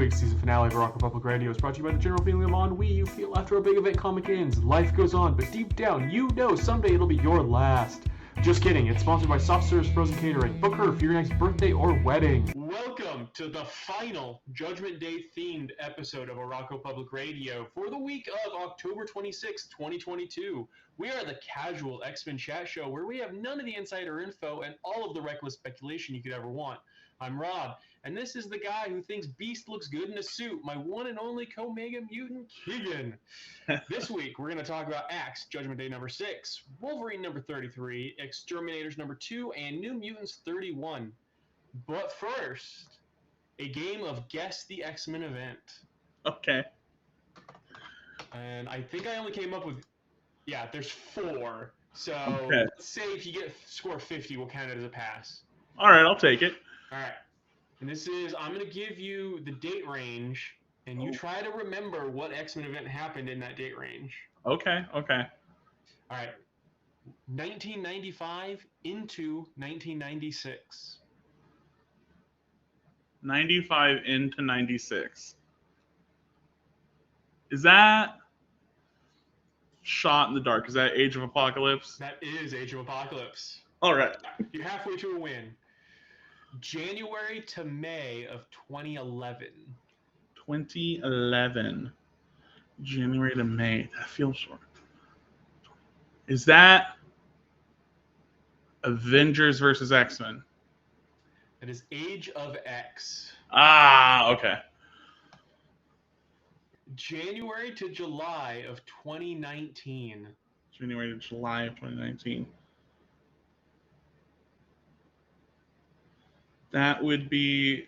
week's season finale of Arakko Public Radio is brought to you by the general feeling of ennui you feel after a big event comic ends. Life goes on, but deep down, you know someday it'll be your last. Just kidding, it's sponsored by Soft Service Frozen Catering. Book her for your next birthday or wedding. Welcome to the final Judgment Day themed episode of Arakko Public Radio for the week of October 26, 2022. We are the casual X-Men chat show where we have none of the insider info and all of the reckless speculation you could ever want. I'm Rob, and this is the guy who thinks Beast looks good in a suit, my one and only co-mega mutant, Keegan. This week, we're going to talk about Axe, Judgment Day number 6, Wolverine number 33, X-Terminators number 2, and New Mutants 31. But first, a game of Guess the X-Men event. Okay. And I think I only came up with, there's 4. So okay. Let's say if you get score 50, we'll count it as a pass. All right, I'll take it. All right. And this is, I'm going to give you the date range, and you try to remember what X-Men event happened in that date range. Okay. All right. 1995 into 1996. 95 into 96. Is that Shot in the Dark? Is that Age of Apocalypse? That is Age of Apocalypse. All right. You're halfway to a win. January to May of 2011. 2011. January to May. That feels short. Is that Avengers versus X-Men? It is Age of X. Ah, okay. January to July of 2019. January to July of 2019. That would be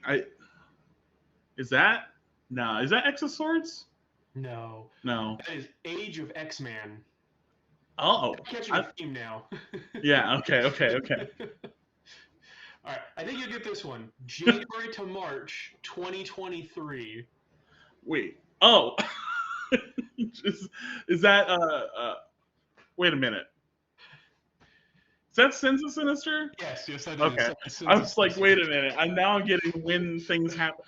Is that X of Swords? No. That is Age of X-Man. Oh. I'm catching a theme now. Yeah, okay. All right, I think you'll get this one. January to March 2023. Wait. Oh. Is that wait a minute. Is that Sins of Sinister? Yes, that is. Okay. I was like, wait a minute. I'm now getting when things happen.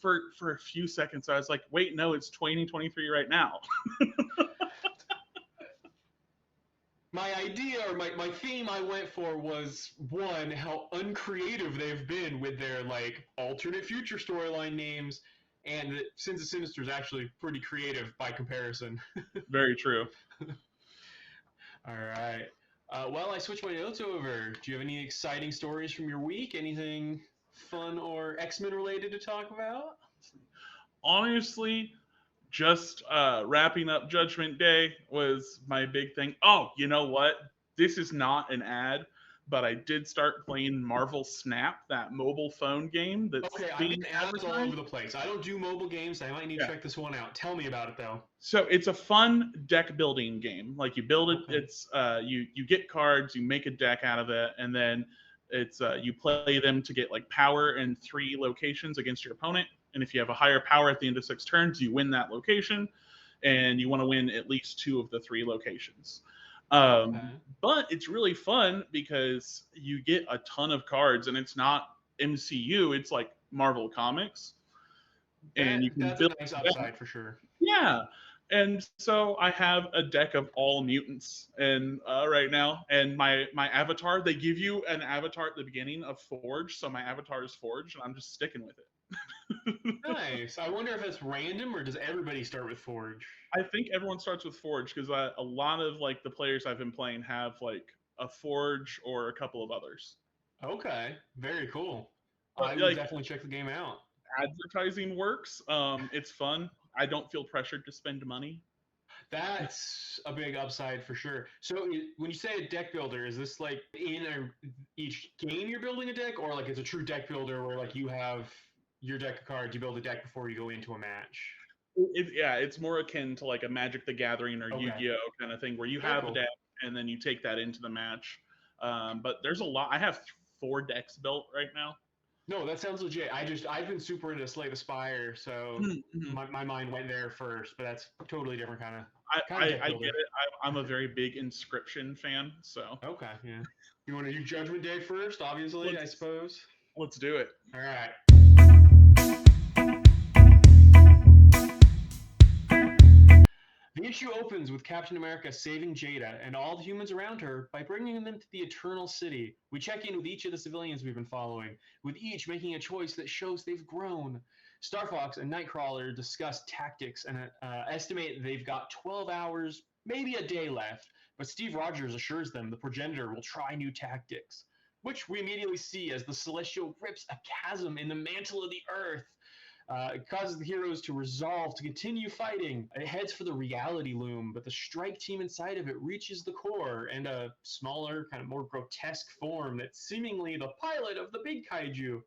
For a few seconds, I was like, wait, no, it's 2023 right now. My idea, or my theme I went for was, one, how uncreative they've been with their, alternate future storyline names, and that Sins of Sinister is actually pretty creative by comparison. Very true. All right. Well, I switched my notes over. Do you have any exciting stories from your week? Anything fun or X-Men related to talk about? Honestly, just wrapping up Judgment Day was my big thing. Oh, you know what? This is not an ad, but I did start playing Marvel Snap, that mobile phone game. Okay, I've been ads all over the place. I don't do mobile games. I might need to check this one out. Tell me about it, though. So it's a fun deck building game. Like you build it, it's you get cards, you make a deck out of it, and then it's you play them to get power in 3 locations against your opponent. And if you have a higher power at the end of 6 turns, you win that location, and you want to win at least 2 of the 3 locations. But it's really fun because you get a ton of cards, and it's not MCU, it's like Marvel Comics. And you can build a nice upside for sure. Yeah. And so I have a deck of all mutants and right now, and my avatar, they give you an avatar at the beginning of Forge, so my avatar is Forge, and I'm just sticking with it. Nice. I wonder if it's random, or does everybody start with Forge? I think everyone starts with Forge because a lot of the players I've been playing have a Forge or a couple of others. Okay, very cool. I would definitely check the game out. Advertising works. It's fun. I don't feel pressured to spend money. That's a big upside for sure. So when you say a deck builder, is this in each game you're building a deck, or it's a true deck builder where you have your deck of cards, you build a deck before you go into a match? It's more akin to a Magic the Gathering or Yu-Gi-Oh kind of thing where you have a deck and then you take that into the match. But there's a lot. I have 4 decks built right now. No, that sounds legit. I've been super into Slay the Spire, so my mind went there first, but that's totally different kind of. I get it. I'm a very big Inscription fan, so. Okay, yeah. You want to do Judgment Day first, obviously, I suppose? Let's do it. All right. opens with Captain America saving Jada and all the humans around her by bringing them to the Eternal City. We check in with each of the civilians we've been following, with each making a choice that shows they've grown. Star Fox and Nightcrawler discuss tactics and estimate they've got 12 hours, maybe a day left, but Steve Rogers assures them the Progenitor will try new tactics, which we immediately see as the Celestial rips a chasm in the mantle of the Earth. It causes the heroes to resolve to continue fighting. It heads for the reality loom, but the strike team inside of it reaches the core and a smaller, kind of more grotesque form that's seemingly the pilot of the big kaiju.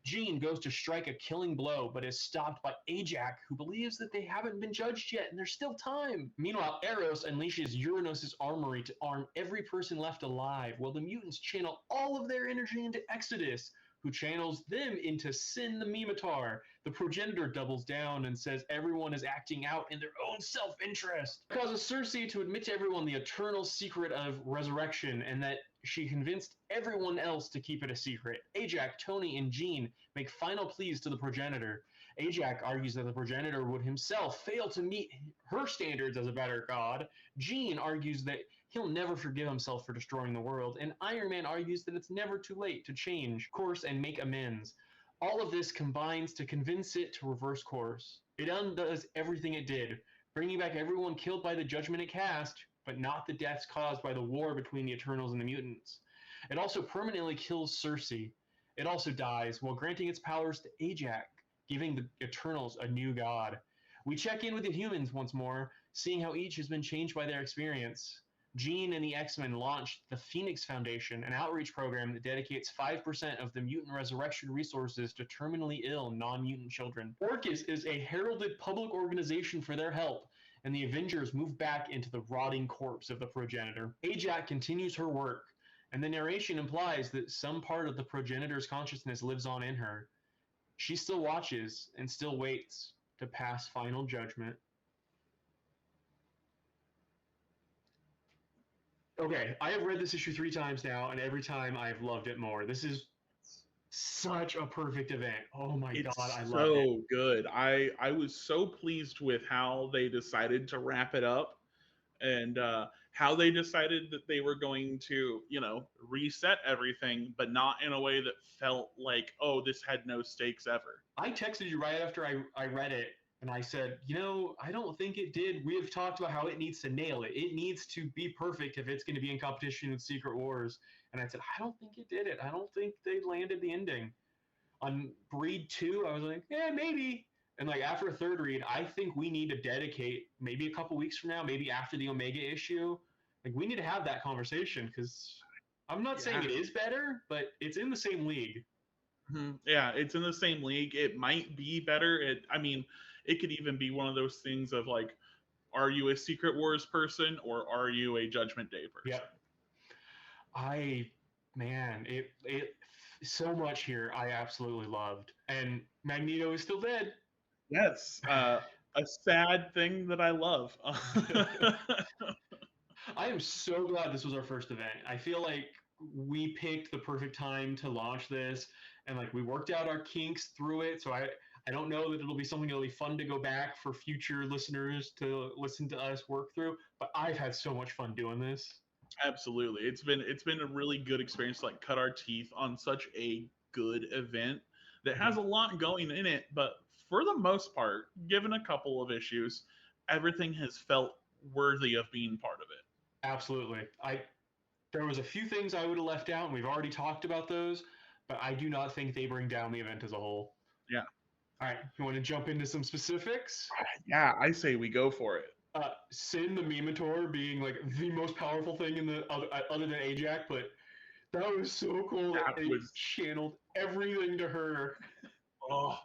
Jean goes to strike a killing blow, but is stopped by Ajax, who believes that they haven't been judged yet and there's still time. Meanwhile, Eros unleashes Uranos' armory to arm every person left alive, while the mutants channel all of their energy into Exodus, who channels them into Sin the Mimitar. The Progenitor doubles down and says everyone is acting out in their own self-interest. It causes Cersei to admit to everyone the eternal secret of resurrection and that she convinced everyone else to keep it a secret. Ajax, Tony, and Jean make final pleas to the Progenitor. Ajax argues that the Progenitor would himself fail to meet her standards as a better god. Jean argues that he'll never forgive himself for destroying the world, and Iron Man argues that it's never too late to change course and make amends. All of this combines to convince it to reverse course. It undoes everything it did, bringing back everyone killed by the judgment it cast, but not the deaths caused by the war between the Eternals and the mutants. It also permanently kills Cersei. It also dies while granting its powers to Ajax, giving the Eternals a new god. We check in with the humans once more, seeing how each has been changed by their experience. Jean and the X-Men launched the Phoenix Foundation, an outreach program that dedicates 5% of the mutant resurrection resources to terminally ill non-mutant children. Orcus is a heralded public organization for their help, and the Avengers move back into the rotting corpse of the Progenitor. Ajax continues her work, and the narration implies that some part of the Progenitor's consciousness lives on in her. She still watches and still waits to pass final judgment. Okay, I have read this issue 3 times now, and every time I've loved it more. This is such a perfect event. Oh my god, I love it. So good. I was so pleased with how they decided to wrap it up, and how they decided that they were going to, reset everything, but not in a way that felt like, oh, this had no stakes ever. I texted you right after I read it, and I said, I don't think it did. We have talked about how it needs to nail it. It needs to be perfect if it's going to be in competition with Secret Wars. And I said, I don't think it did it. I don't think they landed the ending. On Breed 2, I was like, yeah, maybe. And after a third read, I think we need to dedicate maybe a couple weeks from now, maybe after the Omega issue. We need to have that conversation, because I'm not saying it is better, but it's in the same league. Mm-hmm. Yeah, it's in the same league. It might be better. It could even be one of those things of are you a Secret Wars person or are you a Judgment Day person? Yep. It so much here I absolutely loved. And Magneto is still dead. Yes. A sad thing that I love. I am so glad this was our first event. I feel like we picked the perfect time to launch this, and we worked out our kinks through it. So I don't know that it'll be something that'll be fun to go back for future listeners to listen to us work through, but I've had so much fun doing this. Absolutely. It's been a really good experience to cut our teeth on such a good event that has a lot going in it, but for the most part, given a couple of issues, everything has felt worthy of being part of it. Absolutely. There was a few things I would have left out, and we've already talked about those, but I do not think they bring down the event as a whole. Yeah. All right, you want to jump into some specifics? Yeah, I say we go for it. Sin the Mimitor being the most powerful thing in the other than Ajax, but that was so cool. That it channeled everything to her. Oh,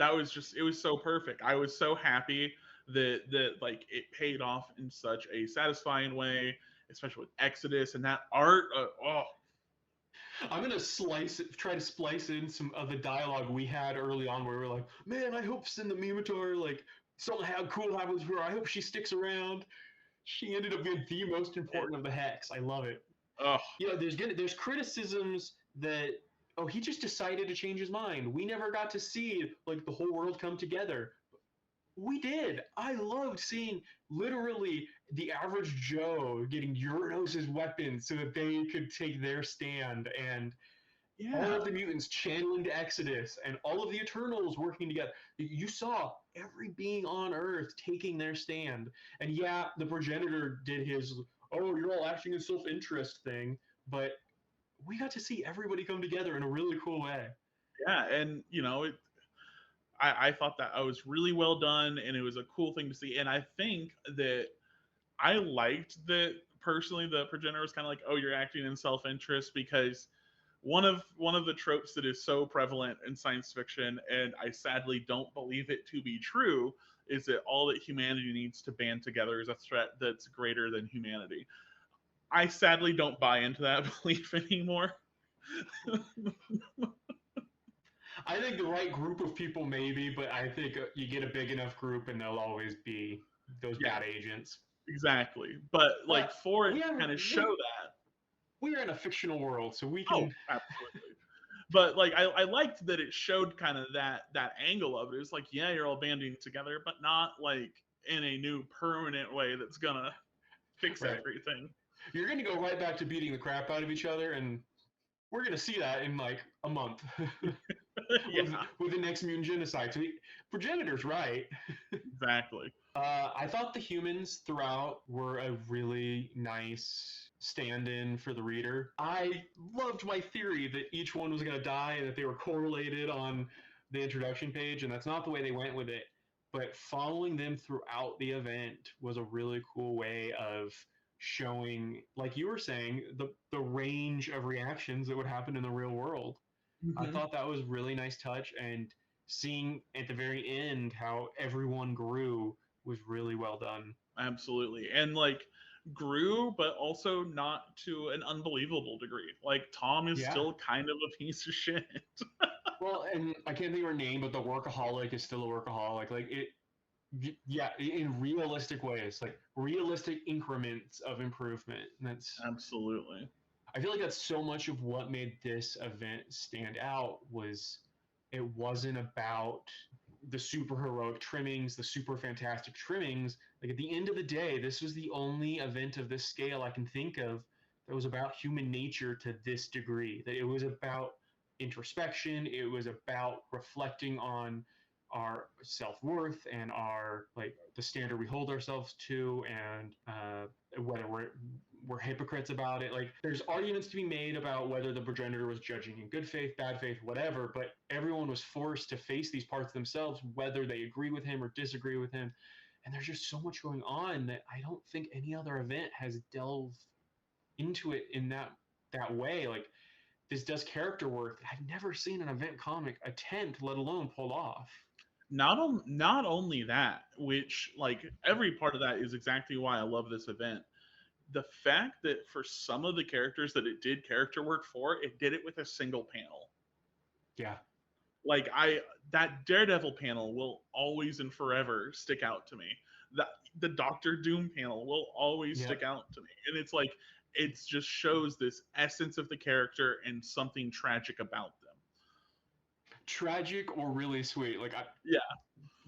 it was so perfect. I was so happy that it paid off in such a satisfying way, especially with Exodus and that art. I'm gonna try to splice in some of the dialogue we had early on, where we were like, "Man, I hope Sin the Mimitor something cool happens to her. I hope she sticks around." She ended up being the most important of the Hex. I love it. Oh, there's criticisms that he just decided to change his mind. We never got to see the whole world come together. We did. I loved seeing literally the average Joe getting Uranos' weapons so that they could take their stand, and all Yeah. of the mutants channeling to Exodus, and all of the Eternals working together. You saw every being on Earth taking their stand. And yeah, the progenitor did his, oh, you're all acting in self interest thing, but we got to see everybody come together in a really cool way. Yeah, and I thought that I was really well done, and it was a cool thing to see. And I think that I liked that personally. The progenitor was kind of like, "Oh, you're acting in self-interest," because one of the tropes that is so prevalent in science fiction, and I sadly don't believe it to be true, is that all that humanity needs to band together is a threat that's greater than humanity. I sadly don't buy into that belief anymore. I think the right group of people, maybe, but I think you get a big enough group and there'll always be those Yeah, bad agents. exactly. But like But for it we to are kind of show that, we are in a fictional world, so we oh, can. absolutely. But like I liked that it showed kind of that angle of it. It was like, yeah, you're all banding together, but not like in a new permanent way that's gonna fix Right. everything. You're going to go right back to beating the crap out of each other, and we're going to see that in like a month with Yeah, with the next mutant genocide. So the progenitor's right. exactly. I thought the humans throughout were a really nice stand-in for the reader. I loved my theory that each one was going to die and that they were correlated on the introduction page, and that's not the way they went with it. But following them throughout the event was a really cool way of showing, like you were saying, the range of reactions that would happen in the real world. I Hmm. thought that was really nice touch, and seeing at the very end how everyone grew was really well done. Absolutely, and like grew, but also not to an unbelievable degree. Like Tom is Yeah. still kind of a piece of shit. Well, and I can't think of her name, but the workaholic is still a workaholic. Like it, yeah, in realistic ways, like realistic increments of improvement. And that's, Absolutely. I feel like that's so much of what made this event stand out was it wasn't about the super heroic trimmings, the super fantastic trimmings. Like at the end of the day, this was the only event of this scale I can think of that was about human nature to this degree. That it was about introspection, it was about reflecting on our self-worth and our like the standard we hold ourselves to, and whether we're hypocrites about it. Like there's arguments to be made about whether the progenitor was judging in good faith, bad faith, whatever, but everyone was forced to face these parts themselves, whether they agree with him or disagree with him. And there's just so much going on that I don't think any other event has delved into it in that way. Like this does character work that I've never seen an event comic attempt, let alone pull off. Not only that, which like every part of that is exactly why I love this event. The fact that for some of the characters that it did character work for, it did it with a single panel. Yeah. Like that Daredevil panel will always and forever stick out to me. That the Doctor Doom panel will always Yep. stick out to me. And it's like it just shows this essence of the character and something tragic about them. Tragic or really sweet. Like Yeah.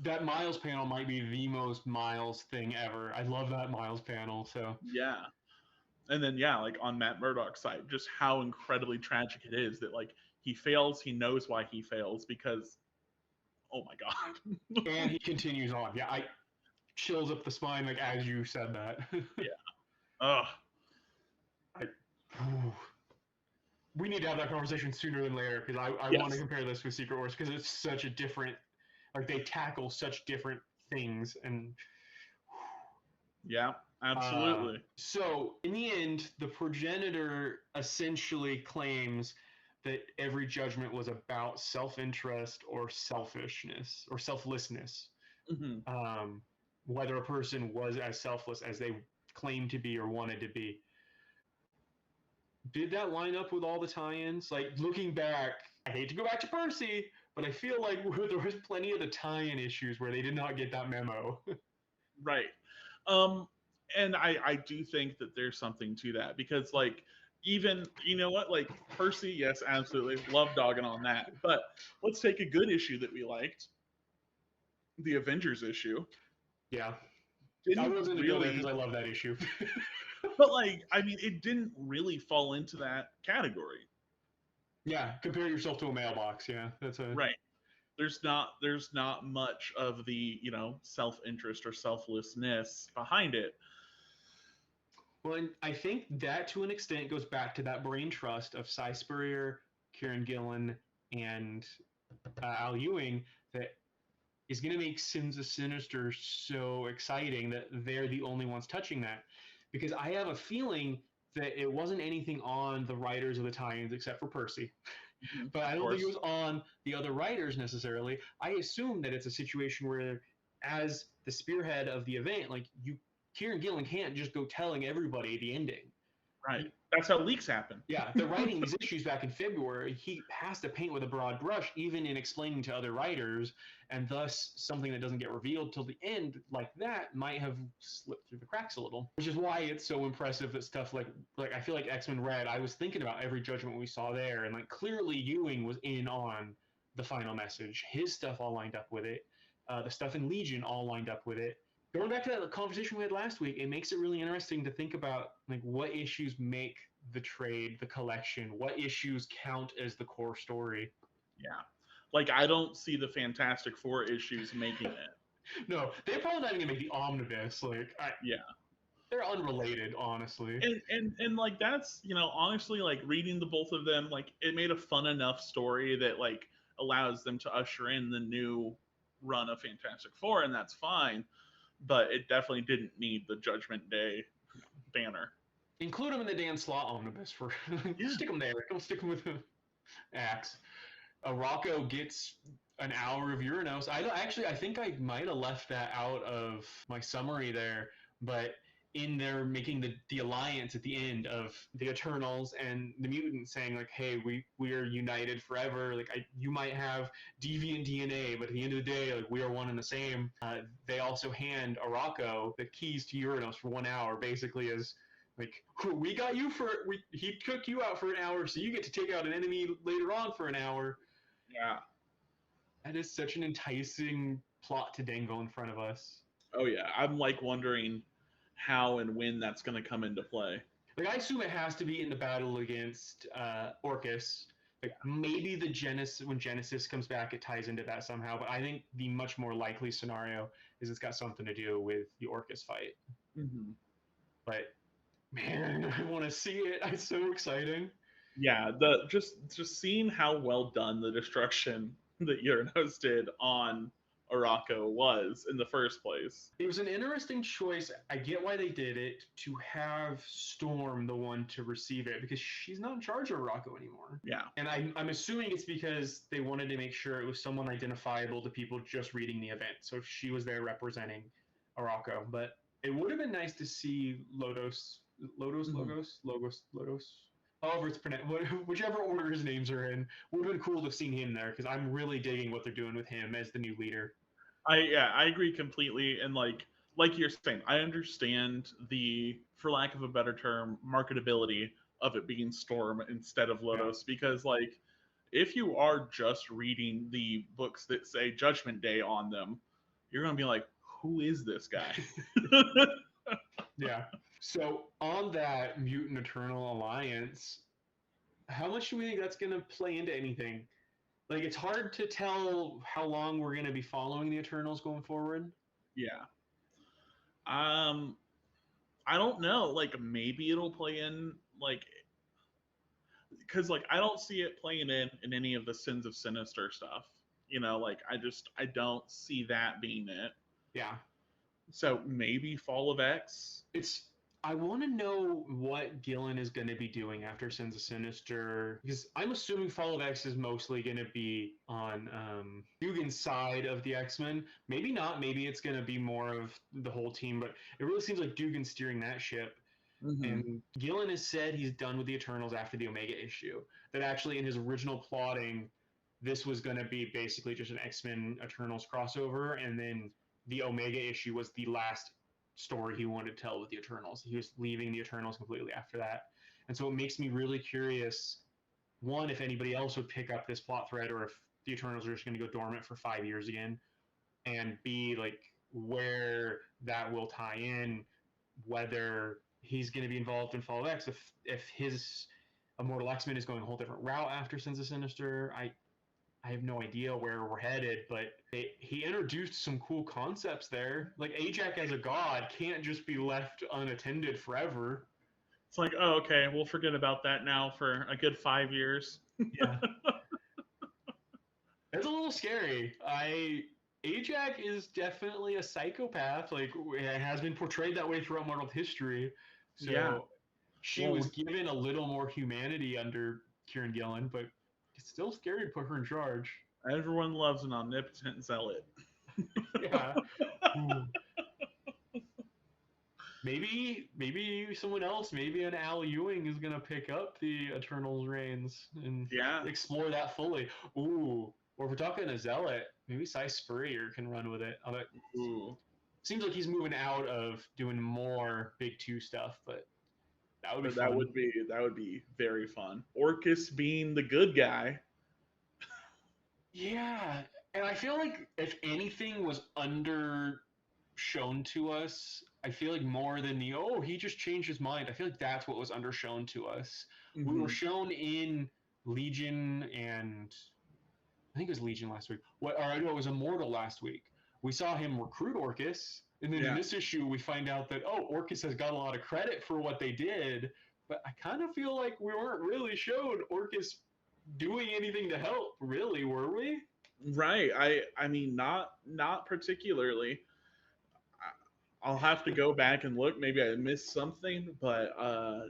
that Miles panel might be the most Miles thing ever. I love that Miles panel. So Yeah. And then yeah, like on Matt Murdock's side, just how incredibly tragic it is that like he fails, he knows why he fails because oh my god. and he continues on. Yeah, I chills up the spine like as you said that. Yeah. Ugh. I, we need to have that conversation sooner than later because I want to Yes. compare this with Secret Wars because it's such a different, like they tackle such different things. And Yeah, absolutely. so in the end, the progenitor essentially claims that every judgment was about self-interest or selfishness or selflessness. Hmm. Um, whether a person was as selfless as they claimed to be or wanted to be. Did that line up with all the tie-ins? Like looking back, I hate to go back to Percy, but I feel like there was plenty of the tie-in issues where they did not get that memo. Right. Um, and I do think that there's something to that because like even you know what like Percy, yes, absolutely love dogging on that. But let's take a good issue that we liked. the Avengers issue. Yeah. I Didn't was going to go there really, because I love that issue. but like, I mean, it didn't really fall into that category. Yeah, compare yourself to a mailbox. Yeah, that's a Right. There's not much of the, you know, self-interest or selflessness behind it. well. And I think that to an extent goes back to that brain trust of Cy Spurrier, Kieran Gillen, and Al Ewing that is going to make Sins of Sinister so exciting that they're the only ones touching that. Because I have a feeling that it wasn't anything on the writers of the tie-ins except for Percy. But I Of don't think it course. was on the other writers necessarily. I assume that it's a situation where, as the spearhead of the event, like Kieran Gillen can't just go telling everybody the ending. Right. That's how leaks happen. Yeah, they're writing these issues back in February. He has to paint with a broad brush, even in explaining to other writers, and thus something that doesn't get revealed till the end, like that, might have slipped through the cracks a little. Which is why it's so impressive that stuff like I feel like X-Men Red. I was thinking about every Judgment we saw there, and like clearly Ewing was in on the final message. His stuff all lined up with it. The stuff in Legion all lined up with it. Going back to that conversation we had last week, it makes it really interesting to think about like what issues make the trade, the collection, what issues count as the core story. Yeah. Like, I don't see the Fantastic Four issues making it. No, they're probably not even gonna make the omnibus. Yeah. They're unrelated, honestly. And like, that's, you know, honestly, like, reading the both of them, like, it made a fun enough story that like allows them to usher in the new run of Fantastic Four, and that's fine. But it definitely didn't need the Judgment Day banner. Include them in the Dan Slott omnibus for Yeah. stick them there. Don't stick them with the axe. Arakko gets an hour of Uranos. I think I might have left that out of my summary there, but in there making the alliance at the end of the Eternals and the Mutants saying like, hey, we are united forever. Like you might have deviant DNA, but at the end of the day, like we are one and the same. They also hand Arakko the keys to Uranos for 1 hour, basically as like we got you he took you out for an hour, so you get to take out an enemy later on for an hour. Yeah. That is such an enticing plot to dangle in front of us. Oh yeah. I'm like wondering how and when that's going to come into play. Like I assume it has to be in the battle against Orcus. Like maybe when Genesis comes back, it ties into that somehow. But I think the much more likely scenario is it's got something to do with the Orcus fight. Mm-hmm. But man, I want to see it. It's so exciting. Yeah, the just seeing how well done the destruction that Uranos did on Arakko was in the first place. It was an interesting choice. I get why they did it, to have Storm the one to receive it, because she's not in charge of Arakko anymore. Yeah. And I'm assuming it's because they wanted to make sure it was someone identifiable to people just reading the event. So she was there representing Arakko. But it would have been nice to see Lodos, however it's pronounced, whichever order his names are in. Would have been cool to have seen him there, because I'm really digging what they're doing with him as the new leader. I agree completely, and like you're saying, I understand the, for lack of a better term, marketability of it being Storm instead of Lodos, because like if you are just reading the books that say Judgment Day on them, you're gonna be like, who is this guy? Yeah. So on that Mutant Eternal Alliance, how much do we think that's going to play into anything? Like, it's hard to tell how long we're going to be following the Eternals going forward. Yeah. I don't know. Like, maybe it'll play in, like, because like I don't see it playing in any of the Sins of Sinister stuff. You know, like I don't see that being it. Yeah. So maybe Fall of X. I want to know what Gillen is going to be doing after Sins of Sinister, because I'm assuming Fall of X is mostly going to be on Keegan's side of the X-Men. Maybe not. Maybe it's going to be more of the whole team, but it really seems like Dugan's steering that ship. Mm-hmm. And Gillen has said he's done with the Eternals after the Omega issue. That actually in his original plotting, this was going to be basically just an X-Men Eternals crossover, and then the Omega issue was the last story he wanted to tell with the Eternals. He was leaving the Eternals completely after that. And so it makes me really curious, one, if anybody else would pick up this plot thread, or if the Eternals are just going to go dormant for 5 years again. and B, like where that will tie in, whether he's going to be involved in Fall of X, if his Immortal X-Men is going a whole different route after Sins of Sinister. I have no idea where we're headed, but he introduced some cool concepts there. Like Ajax as a god can't just be left unattended forever. It's like, oh, okay, we'll forget about that now for a good 5 years. Yeah. It's a little scary. Ajax is definitely a psychopath. Like it has been portrayed that way throughout Marvel history. So Yeah. she was given a little more humanity under Kieran Gillen, but it's still scary to put her in charge. Everyone loves an omnipotent zealot. Yeah. Maybe someone else, maybe an Al Ewing is gonna pick up the Eternals reins and explore that fully. Ooh. Or if we're talking a zealot, maybe Cy Spurrier can run with it. Ooh. Seems like he's moving out of doing more Big Two stuff, but that would be fun. That would be very fun. Orcus being the good guy. Yeah, and I feel like if anything was undershown to us, I feel like more than he just changed his mind. I feel like that's what was undershown to us. Mm-hmm. We were shown in Legion and I think it was Legion last week. It was Immortal last week. We saw him recruit Orcus, and then in this issue we find out that Orcus has got a lot of credit for what they did, but I kind of feel like we weren't really shown Orcus doing anything to help, really, were we? Right. I mean, not particularly. I'll have to go back and look. Maybe I missed something, but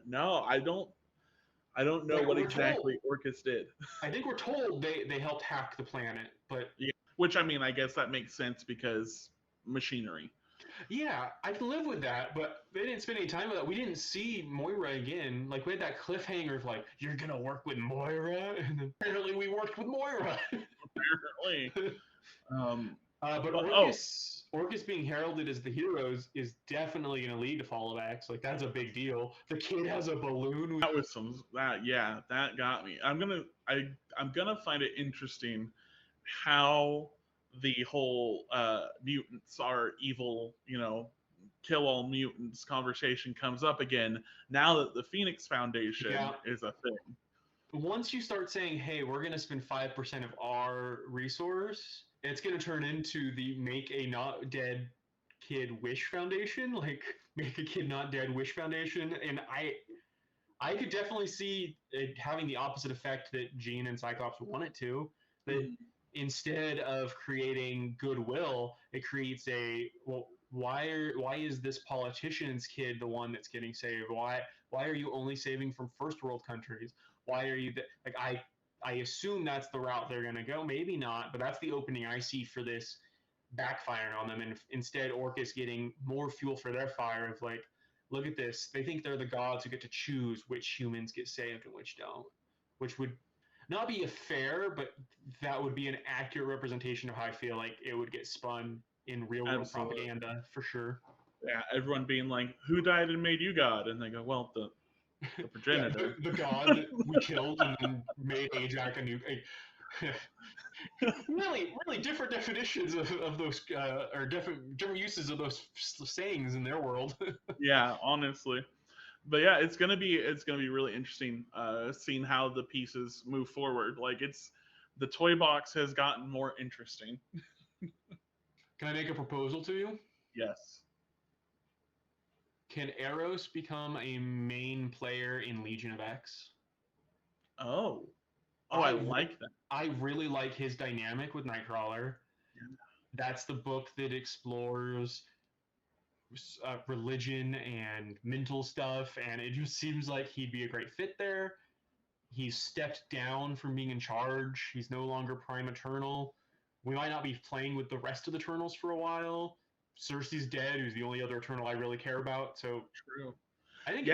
no, I don't know what exactly Orcus did. I think we're told they helped hack the planet, but yeah, which I mean, I guess that makes sense because machinery. Yeah, I can live with that, but they didn't spend any time with that. We didn't see Moira again. Like we had that cliffhanger of like, you're gonna work with Moira, and then apparently we worked with Moira. Apparently. But Orcus being heralded as the heroes is definitely going to lead to Fall of X. Like that's a big deal. The kid has a balloon. That was that got me. I'm gonna find it interesting how the whole mutants are evil, kill all mutants conversation comes up again now that the Phoenix Foundation is a thing. Once you start saying, hey, we're going to spend 5% of our resource, it's going to turn into the Make a Not Dead Kid Wish Foundation, like Make a Kid Not Dead Wish Foundation. And I could definitely see it having the opposite effect that Jean and Cyclops want it to. That instead of creating goodwill, it creates why is this politician's kid the one that's getting saved? Why are you only saving from first world countries? Why are you I assume that's the route they're going to go. Maybe not, but that's the opening I see for this backfiring on them. And instead, Orcus getting more fuel for their fire of like, look at this. They think they're the gods who get to choose which humans get saved and which don't, which would not be a fair, but that would be an accurate representation of how I feel like it would get spun in real world propaganda for sure. Yeah, everyone being like, who died and made you God? And they go, well, the progenitor. The god that we killed and then made Ajax a new. Really different definitions of those, or different uses of those sayings in their world. Yeah, honestly. But yeah, it's gonna be really interesting seeing how the pieces move forward. Like the toy box has gotten more interesting. Can I make a proposal to you? Yes. Can Eros become a main player in Legion of X? Oh, I like that. I really like his dynamic with Nightcrawler. Yeah. That's the book that explores religion and mental stuff, and it just seems like he'd be a great fit there. He's stepped down from being in charge. He's no longer Prime Eternal. We might not be playing with the rest of the Eternals for a while. Cersei's dead, who's the only other Eternal I really care about. So true. I think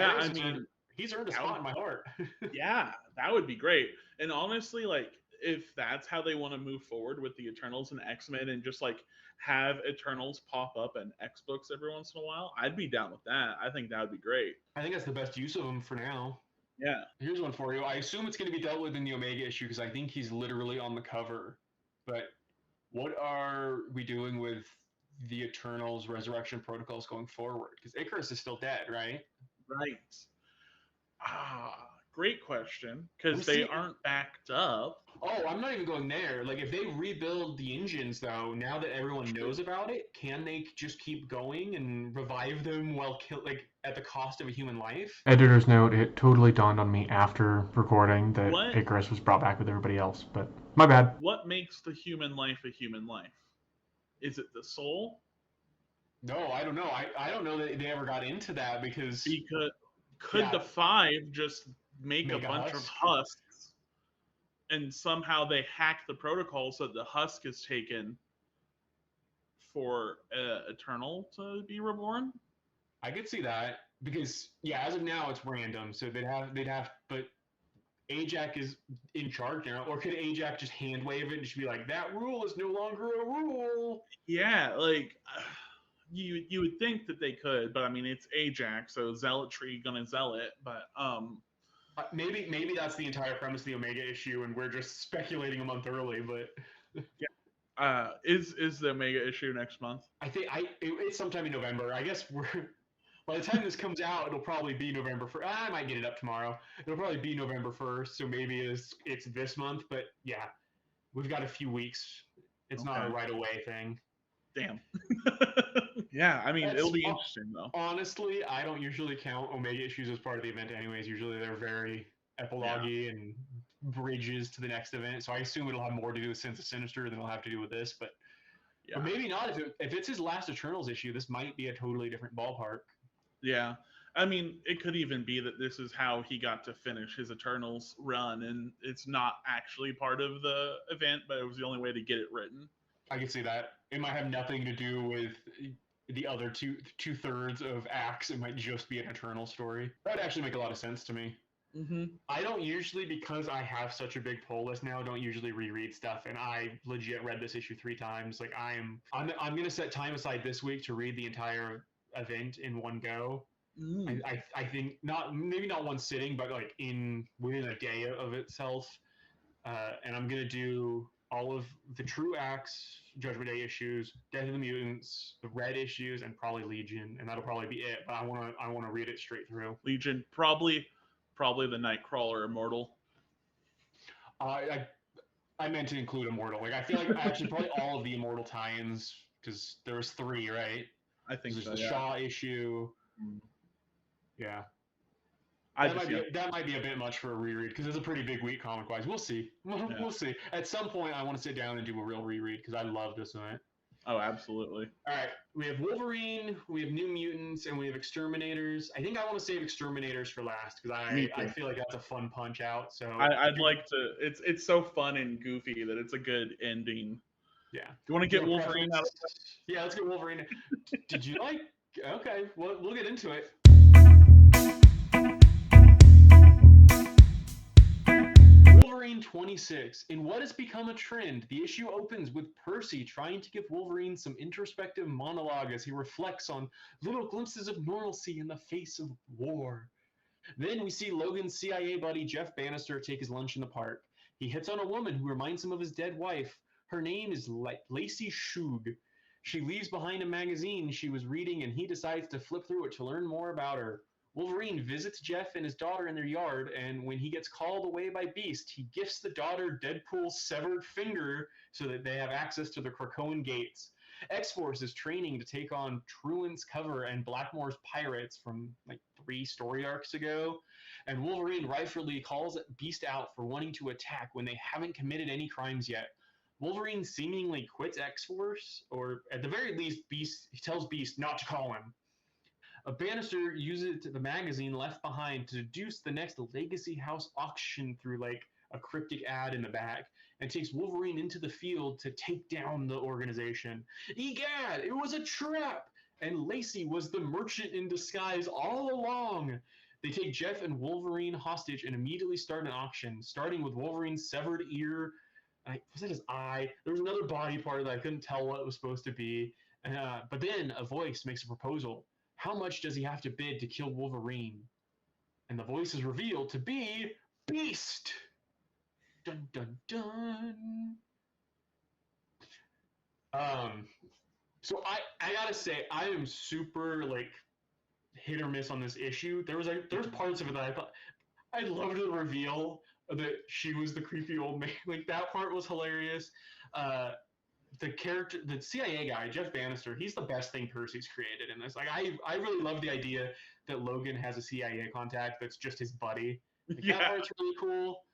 he's earned a spot in my heart. Yeah, that would be great. And honestly, like if that's how they want to move forward with the Eternals and X-Men and just like have Eternals pop up in X books every once in a while, I'd be down with that. I think that would be great. I think that's the best use of them for now. Yeah. Here's one for you. I assume it's going to be dealt with in the Omega issue because I think he's literally on the cover. But what are we doing with the Eternals resurrection protocols going forward? Because Icarus is still dead, right? Right. Great question. We Because they see. aren't backed up. Oh, I'm not even going there. Like, if they rebuild the engines, though, now that everyone knows about it, can they just keep going and revive them while at the cost of a human life? Editor's note: it totally dawned on me after recording that What Icarus was brought back with everybody else, but my bad. what makes the human life a human life? Is it the soul? No, I don't know. I don't know that they ever got into that because Because could yeah, the five just make a make a bunch of husk. husks and somehow they hack the protocol so that the husk is taken for Eternal to be reborn? I could see that because yeah, as of now it's random, so but Ajax is in charge now, or could Ajax just hand wave it and just be like, that rule is no longer a rule? Yeah, like you would think that they could, but I mean it's Ajax, so zealotry gonna zealot, but Maybe that's the entire premise of the Omega issue, and we're just speculating a month early. But is the Omega issue next month? I think it's sometime in November. I guess we're by the time this comes out, it'll probably be November 1st. I might get it up tomorrow. It'll probably be November 1st, so maybe it's this month. But yeah, we've got a few weeks. It's not a right away thing. Damn. Yeah, I mean it'll be interesting though. Honestly, I don't usually count Omega issues as part of the event, anyways. Usually they're very epilogue-y and bridges to the next event. So I assume it'll have more to do with Sense of Sinister than it'll have to do with this. But maybe not. If it's his last Eternals issue, this might be a totally different ballpark. Yeah. I mean, it could even be that this is how he got to finish his Eternals run, and it's not actually part of the event, but it was the only way to get it written. I can see that. It might have nothing to do with the other two-thirds of acts. It might just be an Eternal story. That would actually make a lot of sense to me. Mm-hmm. I don't usually, because I have such a big pull list now, don't usually reread stuff, and I legit read this issue 3 times. Like I'm gonna set time aside this week to read the entire event in one go. I think maybe not one sitting, but like within a day of itself. And I'm gonna do all of the True Acts, Judgment Day issues, Death of the Mutants, the Red issues, and probably Legion, and that'll probably be it. But I wanna read it straight through. Legion, probably the Nightcrawler Immortal. I meant to include Immortal. Like I feel like actually probably all of the Immortal tie-ins, because there was 3, right? I think there's so. The Shaw issue. Yeah. That might be a bit much for a reread because it's a pretty big week comic wise. We'll see. We'll see. At some point, I want to sit down and do a real reread because I love this event. Oh, absolutely. All right, we have Wolverine, we have New Mutants, and we have Exterminators. I think I want to save Exterminators for last because I feel like that's a fun punch out. So I'd like to. It's so fun and goofy that it's a good ending. Yeah. Do you want to get Wolverine out of that? Yeah, let's get Wolverine. Did you like? Okay, well, we'll get into it. Wolverine 26. In what has become a trend, the issue opens with Percy trying to give Wolverine some introspective monologue as he reflects on little glimpses of normalcy in the face of war. Then we see Logan's CIA buddy Jeff Bannister take his lunch in the park. He hits on a woman who reminds him of his dead wife. Her name is Lacey Shug. She leaves behind a magazine she was reading and he decides to flip through it to learn more about her. Wolverine visits Jeff and his daughter in their yard, and when he gets called away by Beast, he gifts the daughter Deadpool's severed finger so that they have access to the Krakoan gates. X-Force is training to take on Truant's Cover and Blackmore's Pirates from like 3 story arcs ago, and Wolverine rightfully calls Beast out for wanting to attack when they haven't committed any crimes yet. Wolverine seemingly quits X-Force, or at the very least, he tells Beast not to call him. A Bannister uses the magazine left behind to deduce the next Legacy House auction through like a cryptic ad in the back, and takes Wolverine into the field to take down the organization. Egad, it was a trap! And Lacey was the merchant in disguise all along. They take Jeff and Wolverine hostage and immediately start an auction, starting with Wolverine's severed ear. Was that his eye? There was another body part that I couldn't tell what it was supposed to be. But then a voice makes a proposal. How much does he have to bid to kill Wolverine? And the voice is revealed to be Beast. Dun dun dun. So I gotta say I am super like hit or miss on this issue. There's parts of it that I thought I loved the reveal that she was the creepy old man. Like that part was hilarious. The character, the CIA guy, Jeff Bannister, he's the best thing Percy's created in this. Like I really love the idea that Logan has a CIA contact that's just his buddy. Like, that part's really cool.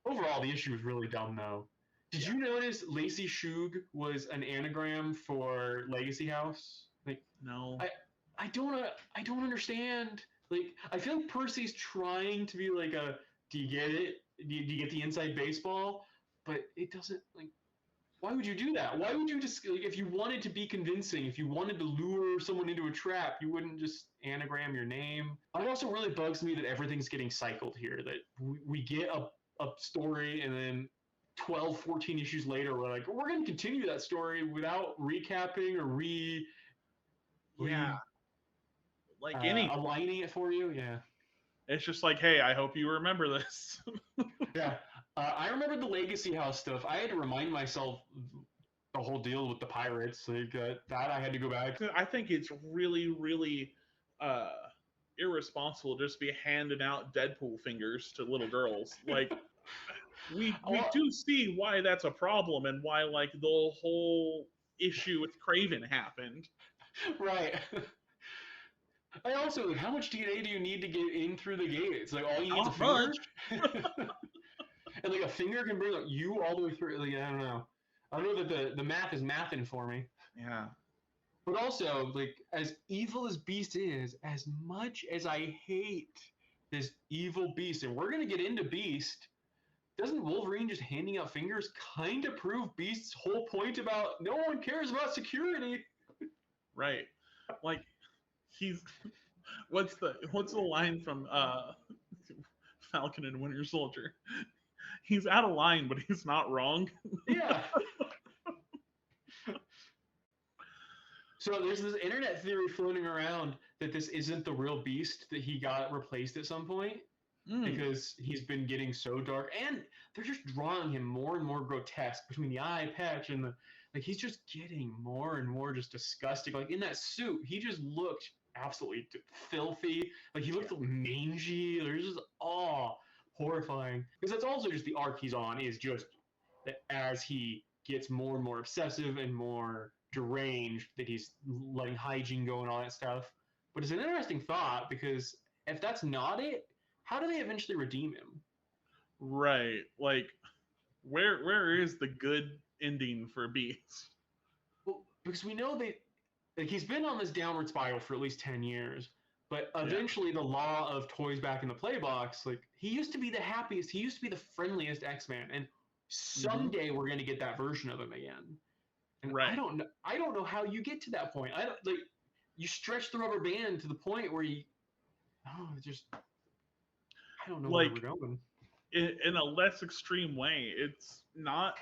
Overall, the issue was really dumb though. Did you notice Lacey Shug was an anagram for Legacy House? Like, No. I don't understand. Like, I feel like Percy's trying to be like a, do you get it? Do you get the inside baseball? But it doesn't, like, why would you do that? Why would you just, like, if you wanted to be convincing, if you wanted to lure someone into a trap, you wouldn't just anagram your name. It also really bugs me that everything's getting cycled here, that we get a story and then 12, 14 issues later, we're like, we're going to continue that story without recapping or like aligning it for you. Yeah. It's just like, hey, I hope you remember this. Yeah. I remember the Legacy House stuff. I had to remind myself the whole deal with the pirates. Like that I had to go back. I think it's really, really irresponsible just to be handing out Deadpool fingers to little girls. Like, we do see why that's a problem and why, like, the whole issue with Kraven happened. Right. I also, like, how much DNA do you need to get in through the gate? It's like all you need is a finger. And like a finger can bring you all the way through. Like, I don't know. I don't know that the math is mathing for me. Yeah. But also, like, as evil as Beast is, as much as I hate this evil Beast, and we're gonna get into Beast, doesn't Wolverine just handing out fingers kind of prove Beast's whole point about no one cares about security? Right. Like, he's what's the line from Falcon and Winter Soldier? He's out of line, but he's not wrong. Yeah. So there's this internet theory floating around that this isn't the real Beast, that he got replaced at some point because he's been getting so dark, and they're just drawing him more and more grotesque between the eye patch and the, like, he's just getting more and more just disgusting. Like in that suit, he just looked absolutely filthy. Like he looked mangy. There's just horrifying. Because that's also just the arc he's on, is just that as he gets more and more obsessive and more deranged, that he's letting hygiene go and all that stuff. But it's an interesting thought, because if that's not it, how do they eventually redeem him? Right. Like, where is the good ending for Beast? Well, because we know that, like, he's been on this downward spiral for at least 10 years, but eventually the law of toys back in the playbox, like, he used to be the happiest, he used to be the friendliest X-Man, and someday we're going to get that version of him again. And I don't know how you get to that point. You stretch the rubber band to the point where I don't know, like, where we're going. In a less extreme way, it's not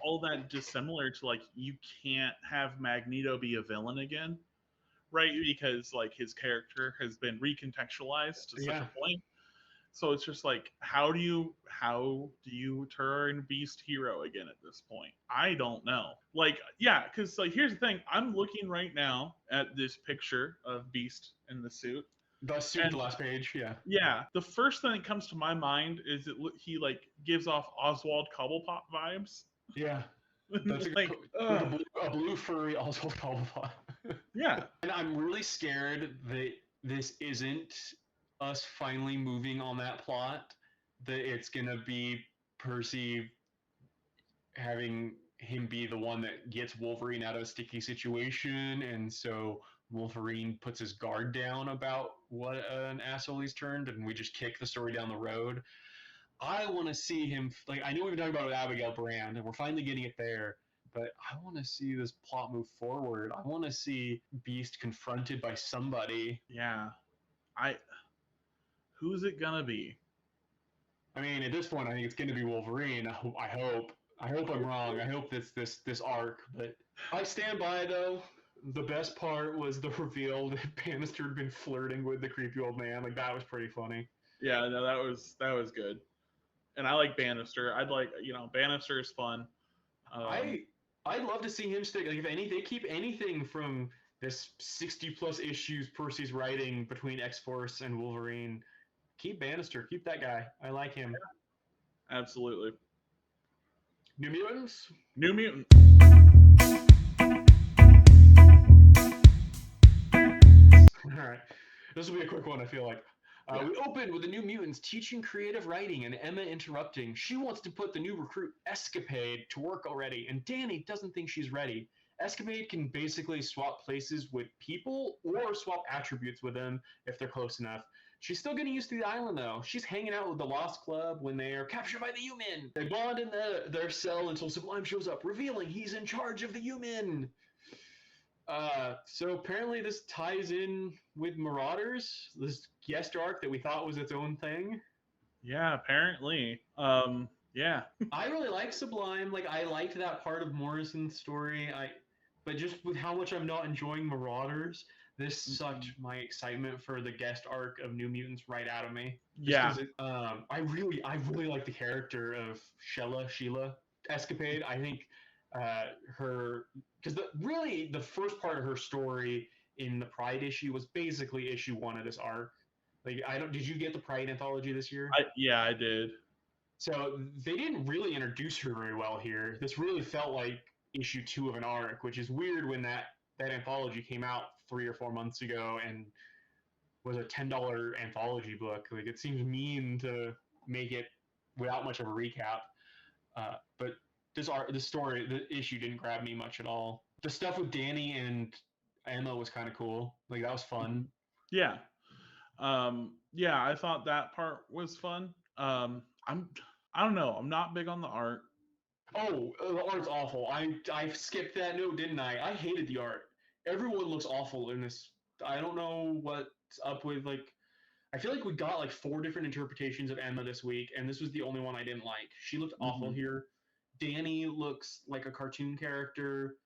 all that dissimilar to, like, you can't have Magneto be a villain again, right? Because, like, his character has been recontextualized to such a point. So it's just like, how do you turn Beast hero again at this point? I don't know. Like, yeah, because, like, here's the thing. I'm looking right now at this picture of Beast in the suit. The suit, the last page, yeah. Yeah, the first thing that comes to my mind is that he, like, gives off Oswald Cobblepot vibes. Yeah, that's like a blue furry Oswald Cobblepot. Yeah, and I'm really scared that this isn't us finally moving on that plot. That it's gonna be Percy having him be the one that gets Wolverine out of a sticky situation, and so Wolverine puts his guard down about what an asshole he's turned, and we just kick the story down the road. I want to see him, like, I know we've been talking about with Abigail Brand, and we're finally getting it there, but I want to see this plot move forward. I want to see Beast confronted by somebody. Yeah. Who's it gonna be? I mean, at this point, I think it's gonna be Wolverine. I hope I'm wrong. I hope this arc, but I stand by, though. The best part was the reveal that Bannister had been flirting with the creepy old man. Like, that was pretty funny. Yeah, no, that was good. And I like Bannister. Bannister is fun. I I'd love to see him stick. Like, if they keep anything from this 60+ issues Percy's writing between X-Force and Wolverine, keep Bannister. Keep that guy. I like him. Absolutely. New Mutants? New Mutant. All right. This will be a quick one, I feel like. Yeah. We open with the New Mutants teaching creative writing and Emma interrupting. She wants to put the new recruit Escapade to work already, and Danny doesn't think she's ready. Escapade can basically swap places with people or swap attributes with them if they're close enough. She's still getting used to the island, though. She's hanging out with the Lost Club when they are captured by the U-Men. They bond in their cell until Sublime shows up, revealing he's in charge of the U-Men. So apparently this ties in with Marauders, this guest arc that we thought was its own thing. Yeah, apparently. Yeah. I really like Sublime. Like, I liked that part of Morrison's story. But just with how much I'm not enjoying Marauders, this sucked my excitement for the guest arc of New Mutants right out of me. Yeah. I really like the character of Sheila Escapade. I think her, because the first part of her story in the Pride issue was basically issue 1 of this arc. Like, did you get the Pride anthology this year? Yeah, I did. So they didn't really introduce her very well here. This really felt like issue 2 of an arc, which is weird when that anthology came out 3 or 4 months ago and was a $10 anthology book. Like, it seems mean to make it without much of a recap. But the issue didn't grab me much at all. The stuff with Danny and Emma was kind of cool. Like, that was fun. Yeah. Yeah, I thought that part was fun. I don't know. I'm not big on the art. Oh, the art's awful. I skipped that note, didn't I? I hated the art. Everyone looks awful in this. I don't know what's up with, like, I feel like we got like 4 different interpretations of Emma this week, and this was the only one I didn't like. She looked awful here. Danny looks like a cartoon character.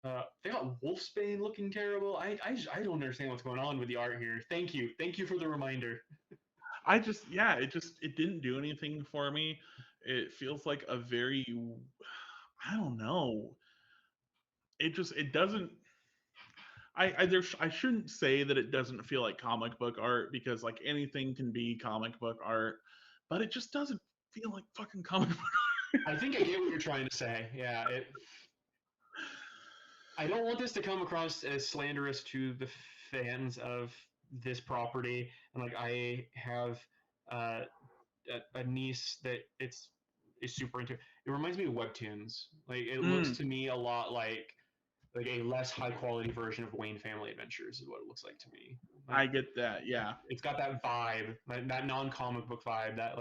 They got Wolfsbane looking terrible. I don't understand what's going on with the art here. Thank you for the reminder. It didn't do anything for me. It feels like a very, I don't know. It doesn't. I shouldn't say that it doesn't feel like comic book art, because like anything can be comic book art, but it just doesn't feel like fucking comic book art. I think I get what you're trying to say. Yeah, I don't want this to come across as slanderous to the fans of this property. And like, I have a niece that is super into. It reminds me of webtoons. Like, it looks to me a lot like a less high quality version of Wayne Family Adventures is what it looks like to me. Like, I get that. Yeah, it's got that vibe, that non-comic book vibe, that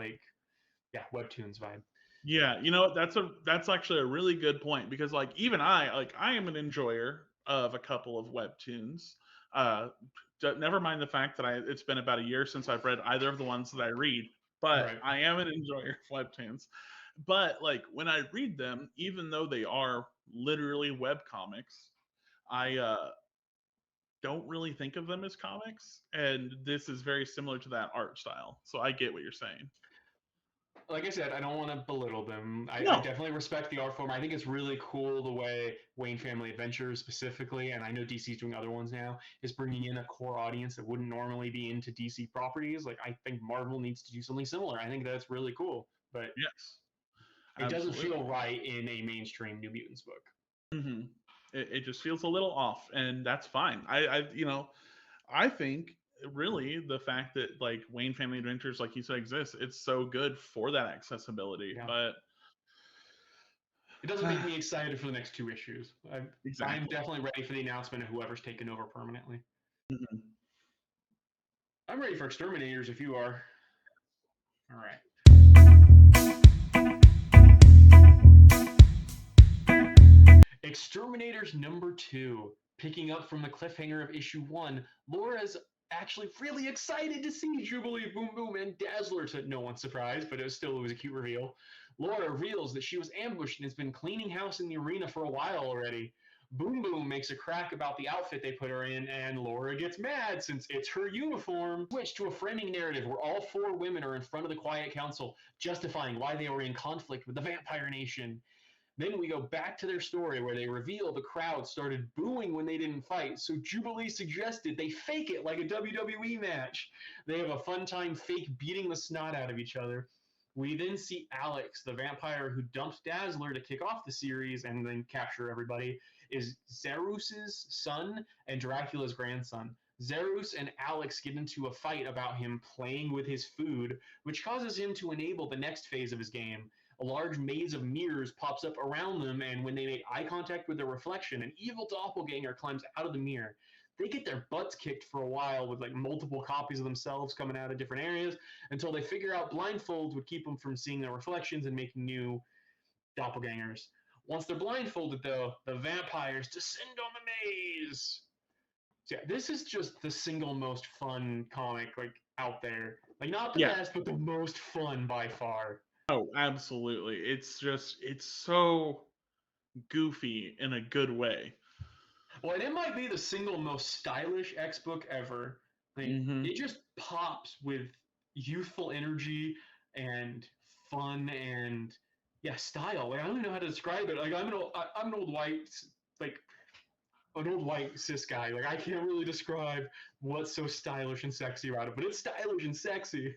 webtoons vibe. Yeah, that's actually a really good point, because like even I am an enjoyer of a couple of webtoons. Never mind the fact that it's been about a year since I've read either of the ones that I read, but Right. I am an enjoyer of webtoons. But like when I read them, even though they are literally web comics, I don't really think of them as comics, and this is very similar to that art style. So I get what you're saying. Like I said, I don't want to belittle them. I No. definitely respect the art form. I think it's really cool the way Wayne Family Adventures specifically, and I know DC's doing other ones now, is bringing in a core audience that wouldn't normally be into DC properties. Like, I think Marvel needs to do something similar. I think that's really cool. But Yes. it doesn't Absolutely. feel right in a mainstream New Mutants book. Mm-hmm. It just feels a little off, and that's fine. I think really the fact that like Wayne Family Adventures, like you said, exists, it's so good for that accessibility. Yeah. But it doesn't make me excited for the next 2 issues. Exactly. I'm definitely ready for the announcement of whoever's taken over permanently. Mm-hmm. I'm ready for X-Terminators if you are. All right. X-Terminators number 2, picking up from the cliffhanger of issue 1. Laura's actually really excited to see Jubilee, Boom Boom, and Dazzler, to no one's surprise, but it was a cute reveal. Laura reveals that she was ambushed and has been cleaning house in the arena for a while already. Boom Boom makes a crack about the outfit they put her in, and Laura gets mad since it's her uniform. Switch to a framing narrative where all 4 women are in front of the Quiet Council, justifying why they were in conflict with the Vampire Nation. Then we go back to their story where they reveal the crowd started booing when they didn't fight. So Jubilee suggested they fake it like a WWE match. They have a fun time fake beating the snot out of each other. We then see Alex, the vampire who dumped Dazzler to kick off the series and then capture everybody, is Zerus's son and Dracula's grandson. Zerus and Alex get into a fight about him playing with his food, which causes him to enable the next phase of his game. A large maze of mirrors pops up around them, and when they make eye contact with their reflection, an evil doppelganger climbs out of the mirror. They get their butts kicked for a while with like multiple copies of themselves coming out of different areas until they figure out blindfolds would keep them from seeing their reflections and making new doppelgangers. Once they're blindfolded, though, the vampires descend on the maze. So yeah, this is just the single most fun comic like out there. Like not the best, but the most fun by far. Oh, absolutely. It's so goofy in a good way. Well, and it might be the single most stylish X book ever. Like, It just pops with youthful energy and fun and style. Like I don't even know how to describe it. Like I'm an old white cis guy. Like I can't really describe what's so stylish and sexy about it, but it's stylish and sexy.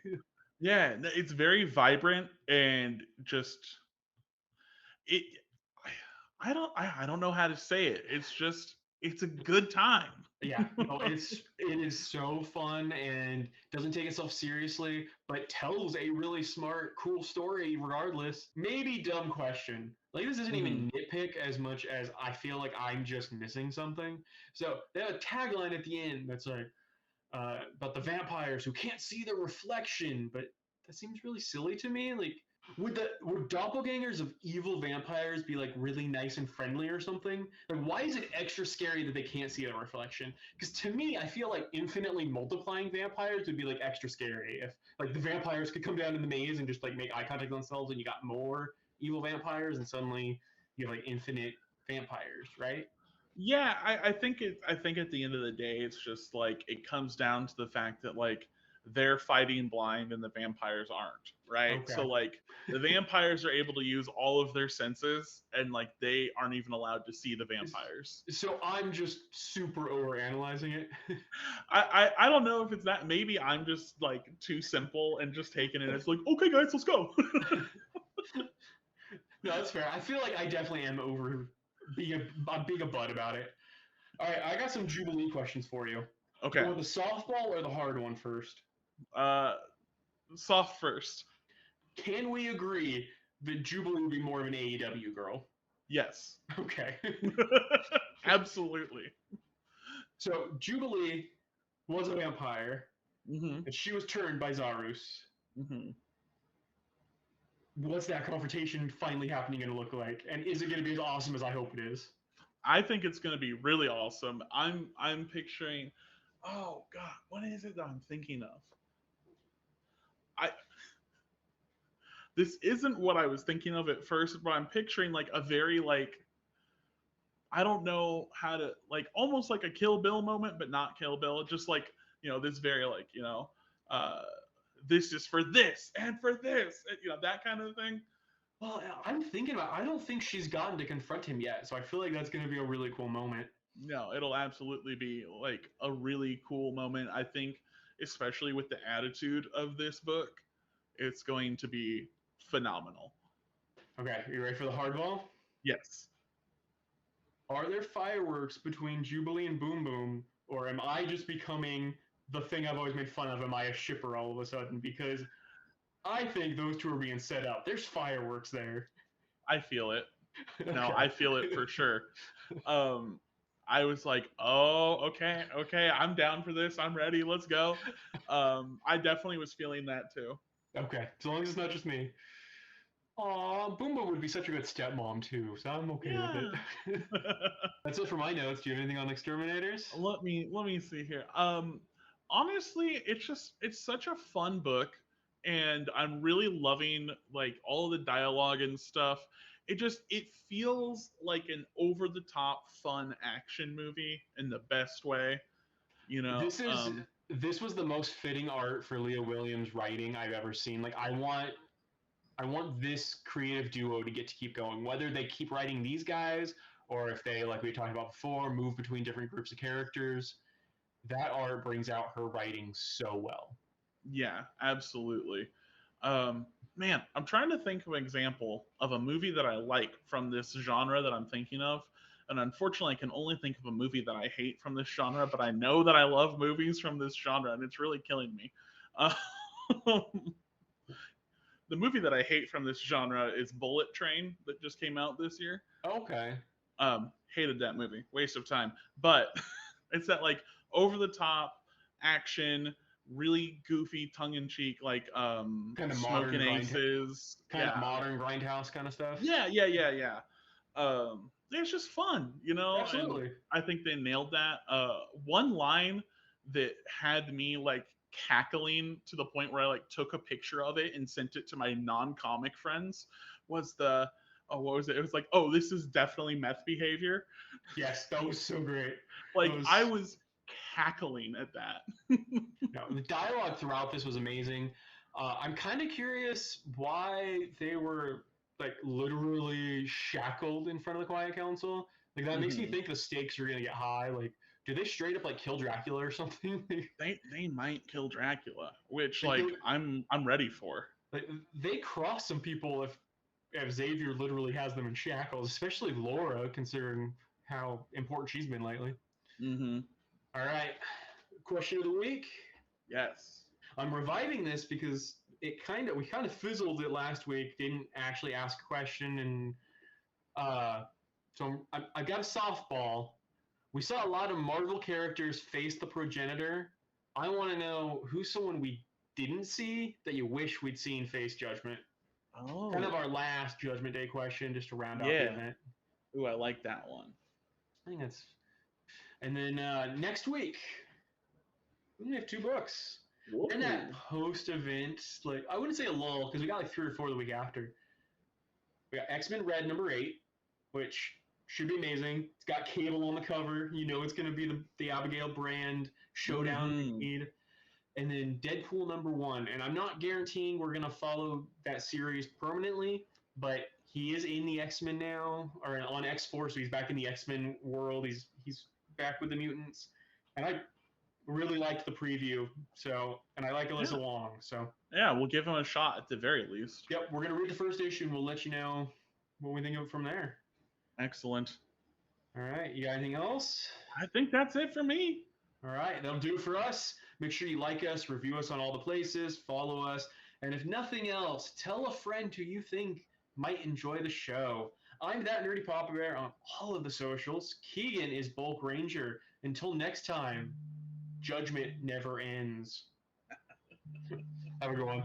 Yeah, it's very vibrant and just it. I don't know how to say it. It's a good time. Yeah, no, it is so fun and doesn't take itself seriously, but tells a really smart, cool story regardless. Maybe dumb question. Like this isn't even nitpick as much as I feel like I'm just missing something. So they have a tagline at the end that's like about the vampires who can't see their reflection, but that seems really silly to me. Like would doppelgangers of evil vampires be like really nice and friendly or something? Like why is it extra scary that they can't see their reflection? Because to me, I feel like infinitely multiplying vampires would be like extra scary. If like the vampires could come down in the maze and just like make eye contact with themselves, and you got more evil vampires, and suddenly you have like infinite vampires, right? Yeah, I think at the end of the day, it's just like it comes down to the fact that like they're fighting blind and the vampires aren't, right? Okay. So like the vampires are able to use all of their senses and like they aren't even allowed to see the vampires. So I'm just super overanalyzing it. I don't know if it's that. Maybe I'm just like too simple and just taking it as like, okay guys, let's go. No, that's fair. I feel like I definitely am being a butt about it. All right, I got some Jubilee questions for you. Okay. You want the softball or the hard one first? Soft first. Can we agree that Jubilee would be more of an AEW girl? Yes. Okay. Absolutely. So Jubilee was a vampire, and she was turned by Zarus. What's that confrontation finally happening going to look like? And is it going to be as awesome as I hope it is? I think it's going to be really awesome. I'm picturing. Oh God, what is it that I'm thinking of? This isn't what I was thinking of at first, but I'm picturing like a very like I don't know how to like almost like a Kill Bill moment, but not Kill Bill. Just like this very like this is for this and for this, and, that kind of thing. Well, I'm thinking about. I don't think she's gotten to confront him yet, so I feel like that's going to be a really cool moment. No, it'll absolutely be like a really cool moment. I think, especially with the attitude of this book, it's going to be phenomenal. Okay, you ready for the hardball? Yes. Are there fireworks between Jubilee and Boom Boom, or am I just becoming the thing I've always made fun of? Am I a shipper all of a sudden? Because I think those two are being set up. There's fireworks there. I feel it. Okay. No, I feel it for sure. I was like, oh, okay, I'm down for this. I'm ready. Let's go. I definitely was feeling that too. Okay, as long as it's not just me. Aw, Boom Boom would be such a good stepmom too, so I'm okay with it. That's it for my notes. Do you have anything on X-Terminators? Let me see here. Honestly, it's such a fun book, and I'm really loving like all of the dialogue and stuff. It feels like an over the top fun action movie in the best way. This was the most fitting art for Leah Williams writing I've ever seen. Like I want I want this creative duo to get to keep going. Whether they keep writing these guys or if they, like we talked about before, move between different groups of characters, that art brings out her writing so well. Yeah, absolutely. Man, I'm trying to think of an example of a movie that I like from this genre that I'm thinking of. And unfortunately, I can only think of a movie that I hate from this genre, but I know that I love movies from this genre, and it's really killing me. Uh, the movie that I hate from this genre is Bullet Train that just came out this year. Okay. Hated that movie. Waste of time. But it's that like over the top action, really goofy, tongue in cheek, like Kind of Smoking Aces. Kind of modern grindhouse kind of stuff. Yeah. It's just fun, you know. Absolutely. And I think they nailed that. One line that had me like cackling to the point where I like took a picture of it and sent it to my non-comic friends was the what was it? It was like, oh, this is definitely meth behavior. Yes, that was so great. Like I was cackling at that. No, the dialogue throughout this was amazing. I'm kind of curious why they were like literally shackled in front of the Quiet Council. Like that makes me think the stakes are gonna get high. Like, do they straight up like kill Dracula or something? they might kill Dracula, which like I'm ready for. Like they cross some people if Xavier literally has them in shackles, especially Laura, considering how important she's been lately. All right, question of the week. Yes. I'm reviving this because we kind of fizzled it last week. Didn't actually ask a question, and so I got a softball. We saw a lot of Marvel characters face the Progenitor. I want to know who's someone we didn't see that you wish we'd seen face Judgment. Oh. Kind of our last Judgment Day question, just to round out the event. Ooh, I like that one. I think that's. And then next week, we only have 2 books. Whoa. And that post-event, like I wouldn't say a lull because we got like 3 or 4 the week after. We got X-Men Red #8, which should be amazing. It's got Cable on the cover. You know it's going to be the Abigail Brand showdown lead. And then Deadpool #1. And I'm not guaranteeing we're going to follow that series permanently, but he is in the X-Men now, or on X-Force, so he's back in the X-Men world. He's back with the mutants. And I really liked the preview, and I like Alyssa Long, so. Yeah, we'll give him a shot at the very least. Yep, we're going to read the first issue, and we'll let you know what we think of it from there. Excellent. All right, you got anything else? I think that's it for me. All right, that'll do it for us. Make sure you like us, review us on all the places, follow us, and if nothing else, tell a friend who you think might enjoy the show. I'm That Nerdy Papa Bear on all of the socials. Keegan is Bulk Ranger. Until next time, Judgment never ends. Have a good one.